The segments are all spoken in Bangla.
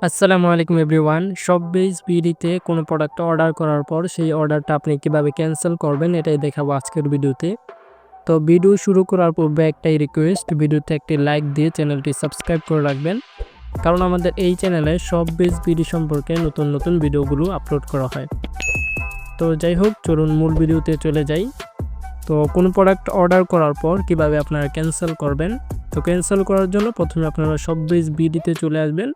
আসসালামু আলাইকুম এভরিওয়ান। শপবিজ বিডিতে কোনো প্রোডাক্ট অর্ডার করার পর সেই অর্ডারটা আপনি কিভাবে ক্যানসেল করবেন এটাই দেখাবো আজকের ভিডিওতে। তো ভিডিও শুরু করার পূর্বে একটাই রিকোয়েস্ট, ভিডিওতে একটি লাইক দিয়ে চ্যানেলটি সাবস্ক্রাইব করে রাখবেন, কারণ আমাদের এই চ্যানেলে শপবিজ বিডি সম্পর্কে নতুন নতুন ভিডিওগুলো আপলোড করা হয়। তো যাই হোক, চলুন মূল ভিডিওতে চলে যাই। তো কোনো প্রোডাক্ট অর্ডার করার পর কিভাবে আপনারা ক্যানসেল করবেন। তো ক্যানসেল করার জন্য প্রথমে আপনারা শপবিজ বিডিতে চলে আসবেন।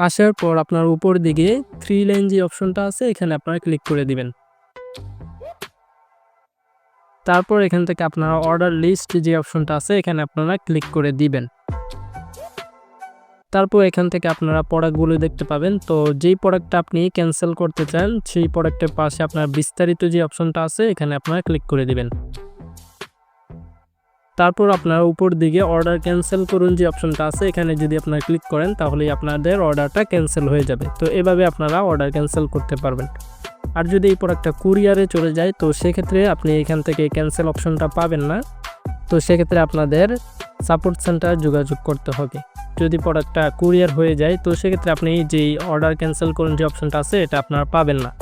আসার পর আপনার উপর দিকে 3 লাইন যে অপশনটা আছে এখানে আপনারা ক্লিক করে দিবেন। তারপর এখান থেকে আপনারা অর্ডার লিস্ট যে অপশনটা আছে এখানে আপনারা ক্লিক করে দিবেন। তারপর এখান থেকে আপনারা প্রোডাক্টগুলো দেখতে পাবেন। তো যেই প্রোডাক্টটা আপনি ক্যান্সেল করতে চান সেই প্রোডাক্টের পাশে আপনার বিস্তারিত যে অপশনটা আছে এখানে আপনারা ক্লিক করে দিবেন। তারপর আপনারা উপর দিকে অর্ডার ক্যান্সেল করুন যে অপশনটা আছে এখানে যদি আপনারা ক্লিক করেন তাহলেই আপনাদের অর্ডারটা ক্যান্সেল হয়ে যাবে। তো এভাবে আপনারা অর্ডার ক্যান্সেল করতে পারবেন। আর যদি এই প্রোডাক্টটা কুরিয়ারে চলে যায় তো সেক্ষেত্রে আপনি এখান থেকে ক্যান্সেল অপশনটা পাবেন না। তো সেক্ষেত্রে আপনাদের সাপোর্ট সেন্টার যোগাযোগ করতে হবে। যদি প্রোডাক্টটা কুরিয়ার হয়ে যায় তো সেক্ষেত্রে আপনি যেই অর্ডার ক্যান্সেল করুন যে অপশনটা আছে এটা আপনারা পাবেন না।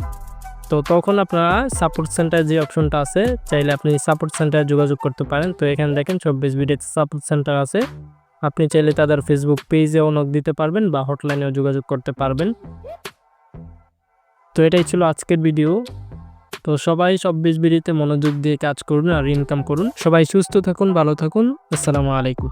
তো তখন আপনারা সাপোর্ট সেন্টার যে অপশনটা আছে চাইলে আপনি সাপোর্ট সেন্টারে যোগাযোগ করতে পারেন। তো এখানে দেখেন শপবিজ বিডিতে সাপোর্ট সেন্টার আছে। আপনি চাইলে তাদের ফেসবুক পেজেও নক দিতে পারবেন বা হটলাইনেও যোগাযোগ করতে পারবেন। তো এটাই ছিল আজকের ভিডিও। তো সবাই শপবিজ বিডিতে মনোযোগ দিয়ে কাজ করুন আর ইনকাম করুন। সবাই সুস্থ থাকুন, ভালো থাকুন। আসসালামু আলাইকুম।